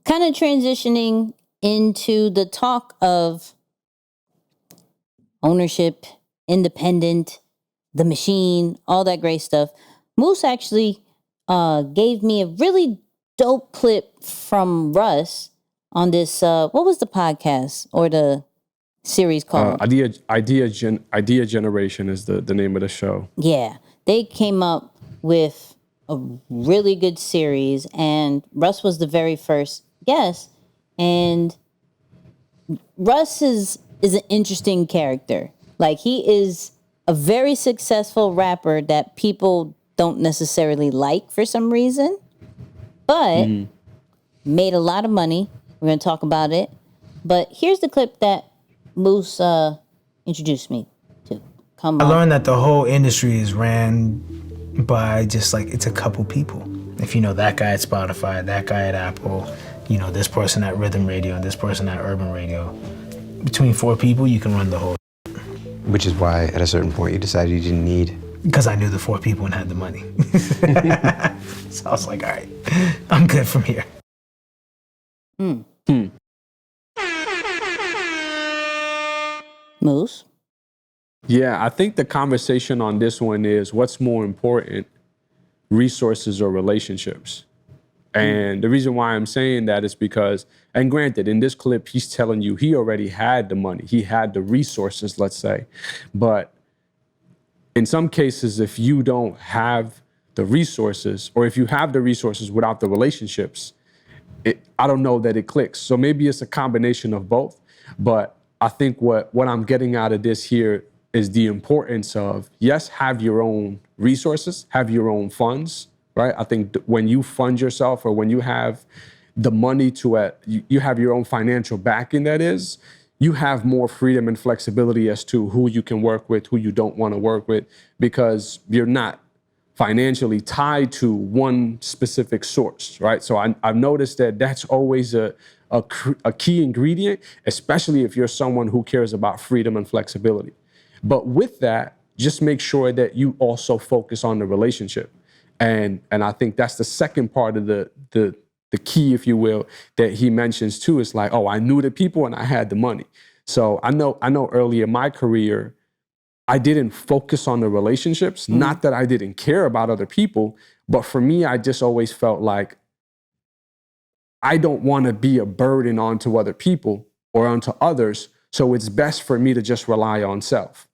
kind of transitioning into the talk of ownership, independent, the machine, all that great stuff. Moose actually gave me a really dope clip from Russ on this. What was the podcast or the series called? Idea Generation is the name of the show. Yeah, they came up with a really good series, and Russ was the very first guest. And Russ is an interesting character. Like, he is a very successful rapper that people don't necessarily like for some reason, but made a lot of money. We're going to talk about it. But here's the clip that Moose introduced me to. Come on. I learned that the whole industry is ran by just like, it's a couple people. If you know that guy at Spotify, that guy at Apple, you know, this person at Rhythm Radio and this person at Urban Radio. Between 4 people, you can run the whole. Which is why at a certain point you decided you didn't need. Because I knew the 4 people and had the money. So I was like, all right, I'm good from here. Moose? Yeah, I think the conversation on this one is what's more important, resources or relationships? And the reason why I'm saying that is because, and granted, in this clip, he's telling you he already had the money. He had the resources, let's say. But in some cases, if you don't have the resources, or if you have the resources without the relationships, I don't know that it clicks. So maybe it's a combination of both. But I think what I'm getting out of this here is the importance of, yes, have your own resources, have your own funds, right? I think when you fund yourself, or when you have the money to, you have your own financial backing, that is, you have more freedom and flexibility as to who you can work with, who you don't want to work with, because you're not financially tied to one specific source, right? So I've noticed that that's always a key ingredient, especially if you're someone who cares about freedom and flexibility. But with that, just make sure that you also focus on the relationship. And I think that's the second part of the key, if you will, that he mentions too. Is like, oh, I knew the people and I had the money. So I know early in my career, I didn't focus on the relationships. Not that I didn't care about other people, but for me, I just always felt like I don't want to be a burden onto other people or onto others. So it's best for me to just rely on self.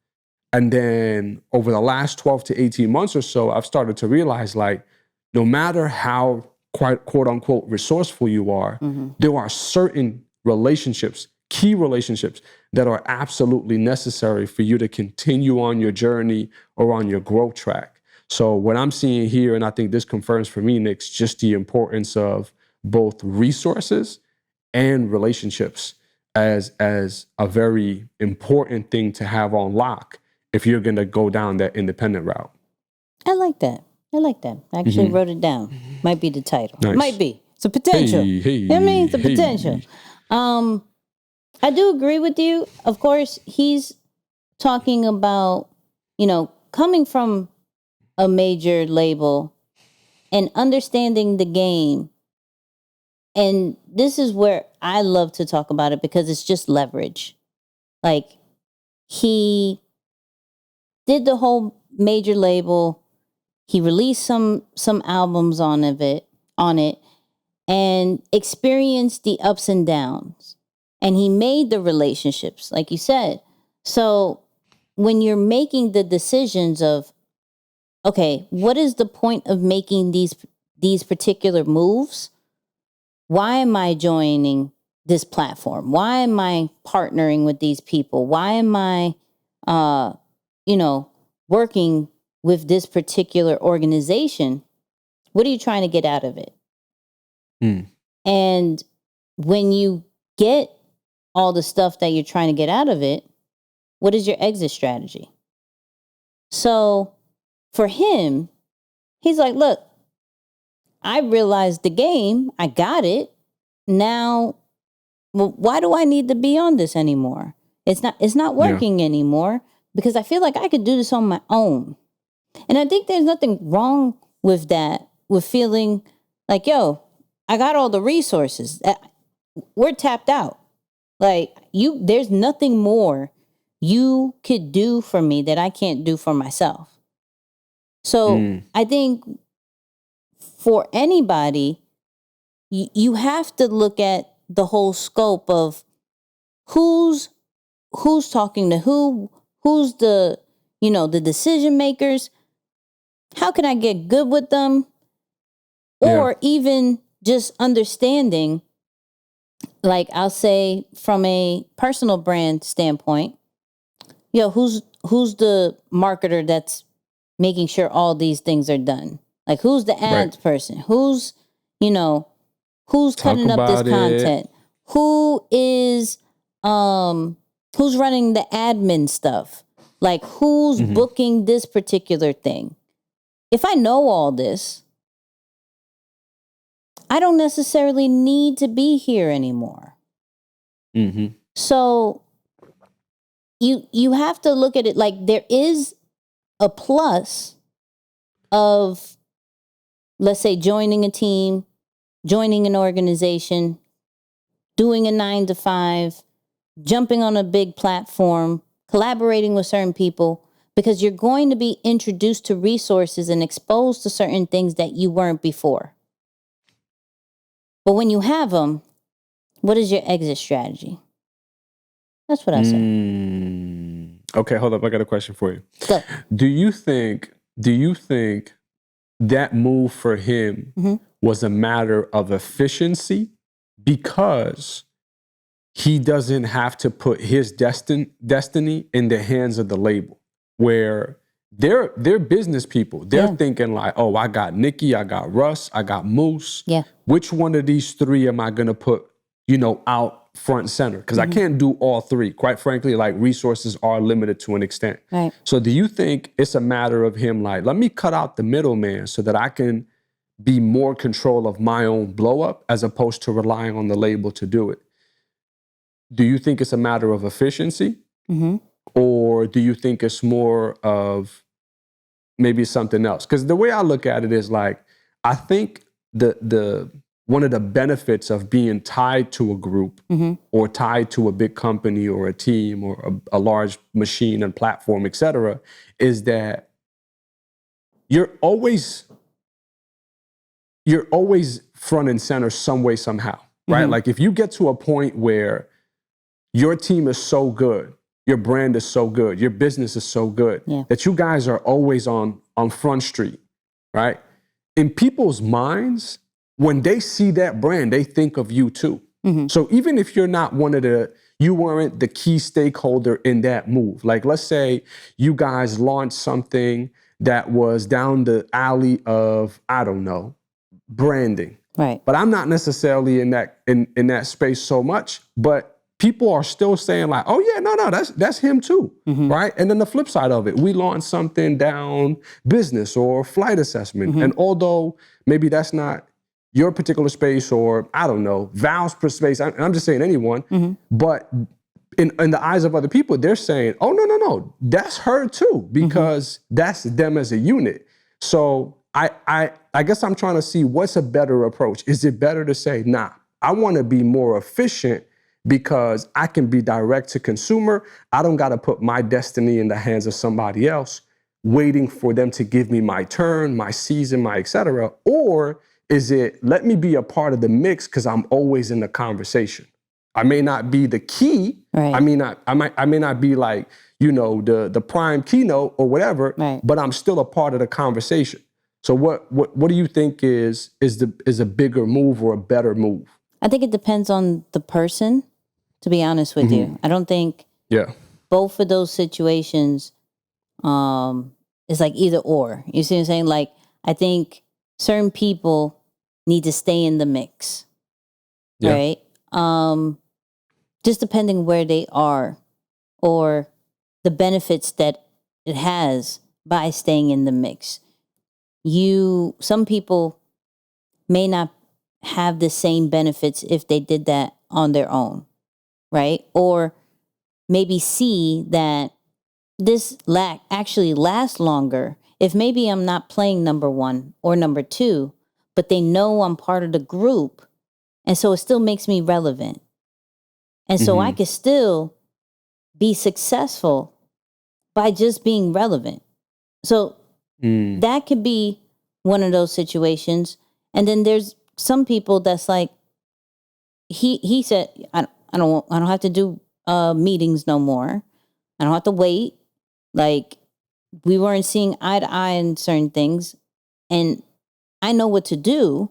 And then over the last 12 to 18 months or so, I've started to realize, like, no matter how quote unquote resourceful you are, there are certain relationships, key relationships, that are absolutely necessary for you to continue on your journey or on your growth track. So what I'm seeing here, and I think this confirms for me, Nick's, just the importance of both resources and relationships as a very important thing to have on lock if you're going to go down that independent route. I like that. I actually wrote it down. Might be the title. Nice. Might be. It's a potential. You know what I mean? It's a potential. I do agree with you. Of course, he's talking about, coming from a major label and understanding the game. And this is where I love to talk about it, because it's just leverage. Like, he did the whole major label. He released some albums on it, and experienced the ups and downs. And he made the relationships, like you said. So when you're making the decisions of, okay, what is the point of making these particular moves? Why am I joining this platform? Why am I partnering with these people? Why am I, working with this particular organization? What are you trying to get out of it? And when you get all the stuff that you're trying to get out of it, what is your exit strategy? So for him, he's like, look, I realized the game. I got it. Now, why do I need to be on this anymore? It's not working anymore, because I feel like I could do this on my own. And I think there's nothing wrong with that, with feeling like, yo, I got all the resources. we're tapped out. Like there's nothing more you could do for me that I can't do for myself. So I think for anybody, you have to look at the whole scope of who's talking to who's the, the decision makers. How can I get good with them? Or even just understanding, like I'll say from a personal brand standpoint, who's the marketer that's making sure all these things are done? Like who's the ads person? Who's cutting up this content? Who is who's running the admin stuff? Like who's booking this particular thing? If I know all this, I don't necessarily need to be here anymore. So you have to look at it like there is a plus of, let's say, joining a team, joining an organization, doing a 9-to-5, jumping on a big platform, collaborating with certain people, because you're going to be introduced to resources and exposed to certain things that you weren't before. But when you have them, what is your exit strategy? That's what I say. Okay, hold up. I got a question for you. Go. Do you think that move for him was a matter of efficiency because he doesn't have to put his destiny in the hands of the label, where they're business people. They're thinking like, oh, I got Nicky, I got Russ, I got Moose. Yeah. Which one of these three am I going to put, out front and center? Because I can't do all three. Quite frankly, like resources are limited to an extent. Right. So do you think it's a matter of him like, let me cut out the middleman so that I can be more control of my own blow up as opposed to relying on the label to do it? Do you think it's a matter of efficiency? Or do you think it's more of maybe something else? Because the way I look at it is like, I think the one of the benefits of being tied to a group or tied to a big company or a team or a large machine and platform, et cetera, is that you're always front and center some way, somehow, right? Like if you get to a point where your team is so good, your brand is so good, your business is so good, that you guys are always on Front Street, right? In people's minds, when they see that brand, they think of you too. So even if you're not you weren't the key stakeholder in that move. Like let's say you guys launched something that was down the alley of, I don't know, branding. Right. But I'm not necessarily in that space so much, but people are still saying like, oh yeah, no, that's him too, right? And then the flip side of it, we launched something down business or flight assessment. And although maybe that's not your particular space or, I don't know, Val's space, I'm just saying anyone, but in the eyes of other people, they're saying, oh, no, that's her too, because that's them as a unit. So I guess I'm trying to see what's a better approach. Is it better to say, nah, I want to be more efficient because I can be direct to consumer. I don't got to put my destiny in the hands of somebody else, waiting for them to give me my turn, my season, my et cetera? Or is it, let me be a part of the mix because I'm always in the conversation? I may not be the key. Right. I may not be like, the prime keynote or whatever, but I'm still a part of the conversation. So what do you think is a bigger move or a better move? I think it depends on the person, to be honest with you. I don't think both of those situations is like either or. You see what I'm saying? Like, I think certain people need to stay in the mix, right? Just depending where they are or the benefits that it has by staying in the mix. Some people may not have the same benefits if they did that on their own, right? Or maybe see that this actually lasts longer if maybe I'm not playing number one or number two, but they know I'm part of the group, and so it still makes me relevant. And so I could still be successful by just being relevant. So that could be one of those situations. And then there's some people that's like, he said, I don't have to do meetings no more. I don't have to wait. Like, we weren't seeing eye to eye in certain things, and I know what to do.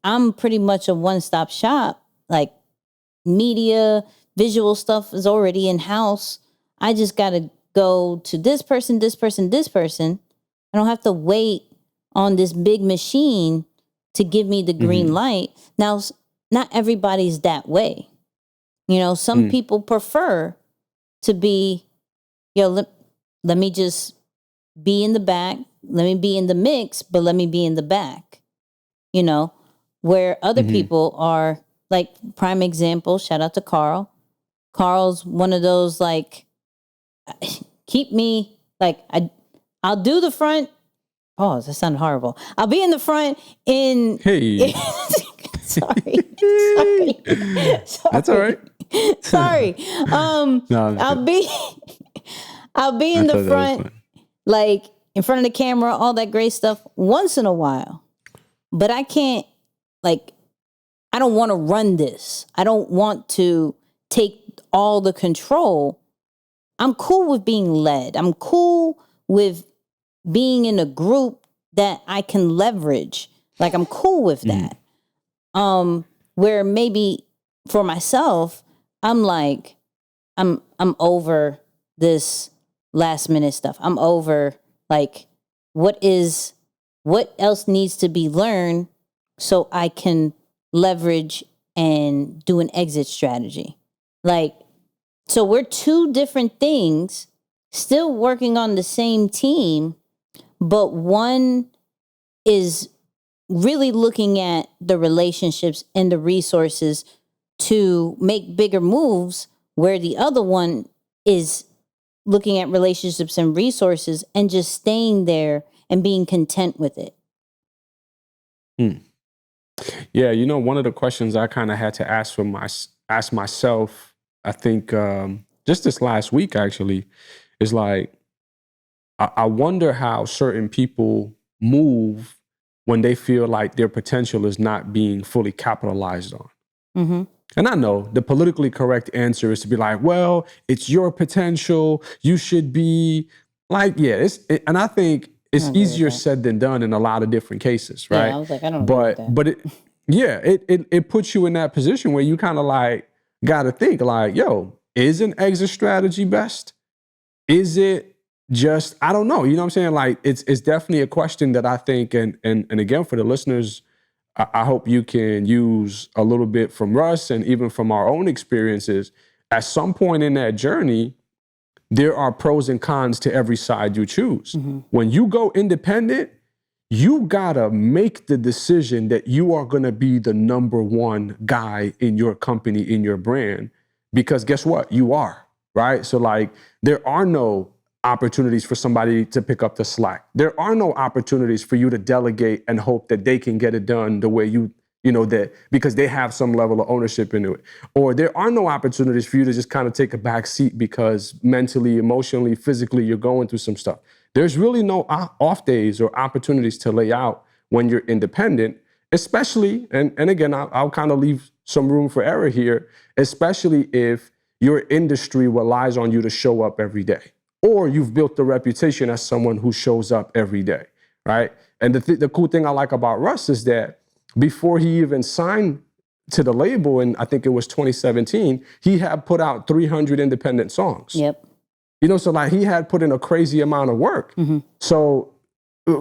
I'm pretty much a one-stop shop. Like, media, visual stuff is already in house. I just got to go to this person, this person, this person. I don't have to wait on this big machine to give me the green light. Now, not everybody's that way. You know, some people prefer to be, let me just be in the back. Let me be in the mix, but let me be in the back. You know, where other people are, like, prime example, shout out to Carl. Carl's one of those, like, keep me, like, I'll do the front. Oh, that sounded horrible. I'll be in the front in. Hey. Sorry. That's all right. Sorry. No, I'll be in the front, like, in front of the camera, all that great stuff once in a while. But I can't, like, I don't want to run this. I don't want to take all the control. I'm cool with being led. I'm cool with being in a group that I can leverage. Like, I'm cool with that. Where maybe for myself, I'm like, I'm over this last minute stuff. I'm over, like, what else needs to be learned so I can leverage and do an exit strategy. Like, so we're two different things, still working on the same team, but one is really looking at the relationships and the resources to make bigger moves, where the other one is looking at relationships and resources and just staying there and being content with it. Yeah, you know, one of the questions I kind of had to ask myself, I think just this last week actually, is like, I wonder how certain people move when they feel like their potential is not being fully capitalized on. And I know the politically correct answer is to be like, well, it's your potential. You should be like, yeah. And I think it's easier said than done in a lot of different cases, right? Yeah, I was like, I don't agree with that. But it puts you in that position where you kind of like got to think like, yo, is an exit strategy best? Is it just, I don't know. You know what I'm saying? Like, it's definitely a question that I think, and again, for the listeners, I hope you can use a little bit from Russ and even from our own experiences. At some point in that journey, there are pros and cons to every side you choose. When you go independent, you gotta make the decision that you are gonna be the number one guy in your company, in your brand, because guess what? You are, right? So, like, there are no opportunities for somebody to pick up the slack. There are no opportunities for you to delegate and hope that they can get it done the way you know, that because they have some level of ownership into it. Or there are no opportunities for you to just kind of take a back seat because mentally, emotionally, physically, you're going through some stuff. There's really no off days or opportunities to lay out when you're independent, especially, and again, I'll kind of leave some room for error here, especially if your industry relies on you to show up every day, or you've built the reputation as someone who shows up every day, right? And the cool thing I like about Russ is that before he even signed to the label, and I think it was 2017, he had put out 300 independent songs. Yep. You know, so like he had put in a crazy amount of work. So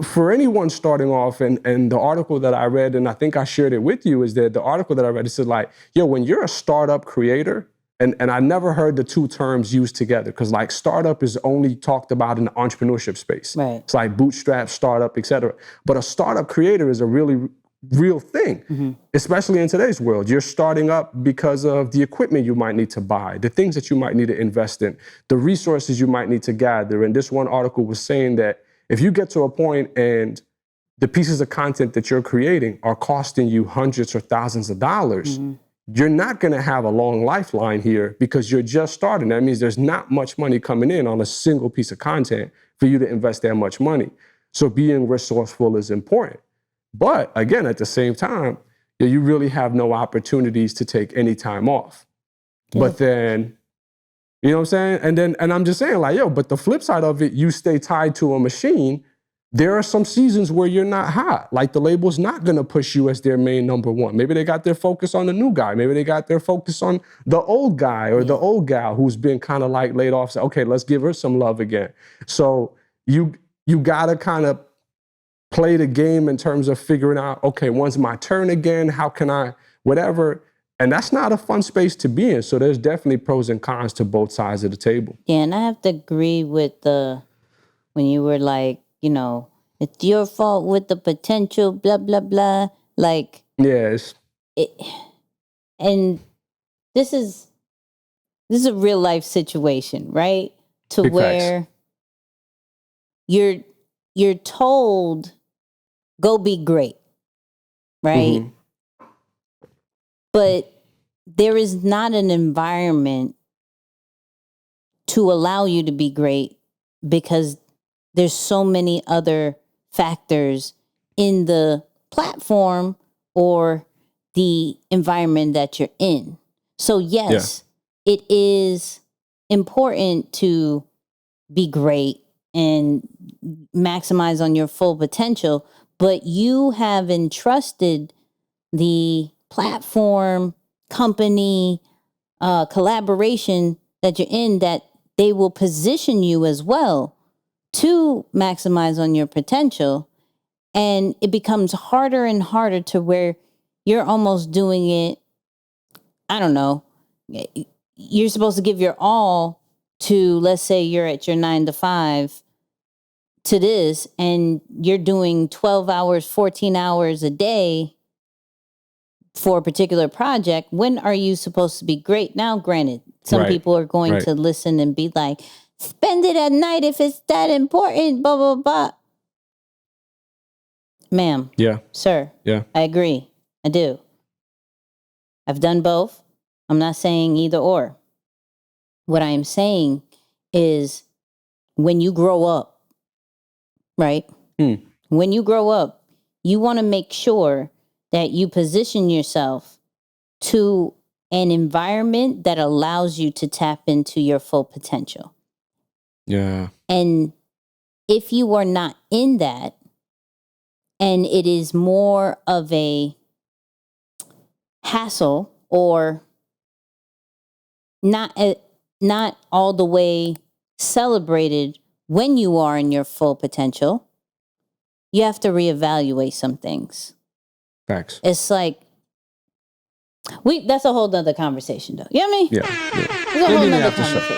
for anyone starting off, and the article that I read, and I think I shared it with you, is that the article that I read, it said like, yo, when you're a startup creator, and I never heard the two terms used together, because like startup is only talked about in the entrepreneurship space. Right. It's like bootstrap, startup, et cetera. But a startup creator is a really real thing, especially in today's world. You're starting up because of the equipment you might need to buy, the things that you might need to invest in, the resources you might need to gather. And this one article was saying that if you get to a point and the pieces of content that you're creating are costing you hundreds or thousands of dollars, you're not going to have a long lifeline here because you're just starting. That means there's not much money coming in on a single piece of content for you to invest that much money. So being resourceful is important. But again, at the same time, you really have no opportunities to take any time off. Yeah. But then, you know what I'm saying? And I'm just saying like, but the flip side of it, you stay tied to a machine. There are some seasons where you're not hot. Like the label's not going to push you as their main number one. Maybe they got their focus on the new guy. Maybe they got their focus on the old guy or the old gal who's been kind of like laid off. So, okay, let's give her some love again. So you got to kind of play the game in terms of figuring out, okay, when's my turn again? How can I, whatever. And that's not a fun space to be in. So there's definitely pros and cons to both sides of the table. Yeah, and I have to agree with when you were like, it's your fault with the potential, blah, blah, blah. Like, yes. And this is a real life situation, right? To Big where facts. you're told, go be great, right? Mm-hmm. But there is not an environment to allow you to be great because there's so many other factors in the platform or the environment that you're in. So yes, it is important to be great and maximize on your full potential, but you have entrusted the platform, company, collaboration that you're in, that they will position you as well to maximize on your potential. And it becomes harder and harder to where you're almost doing it, I don't know, you're supposed to give your all to, let's say you're at your 9 to 5 to this, and you're doing 12 hours, 14 hours a day for a particular project. When are you supposed to be great? Now, granted, some people are going to listen and be like, spend it at night if it's that important, blah, blah, blah. Ma'am. Yeah. Sir. Yeah. I agree. I do. I've done both. I'm not saying either or. What I am saying is when you grow up, right? When you grow up, you want to make sure that you position yourself to an environment that allows you to tap into your full potential. Yeah. And if you are not in that, and it is more of a hassle or not all the way celebrated when you are in your full potential, you have to reevaluate some things. Facts. It's like, that's a whole nother conversation though. You know what I mean? Yeah. It's a whole nother conversation.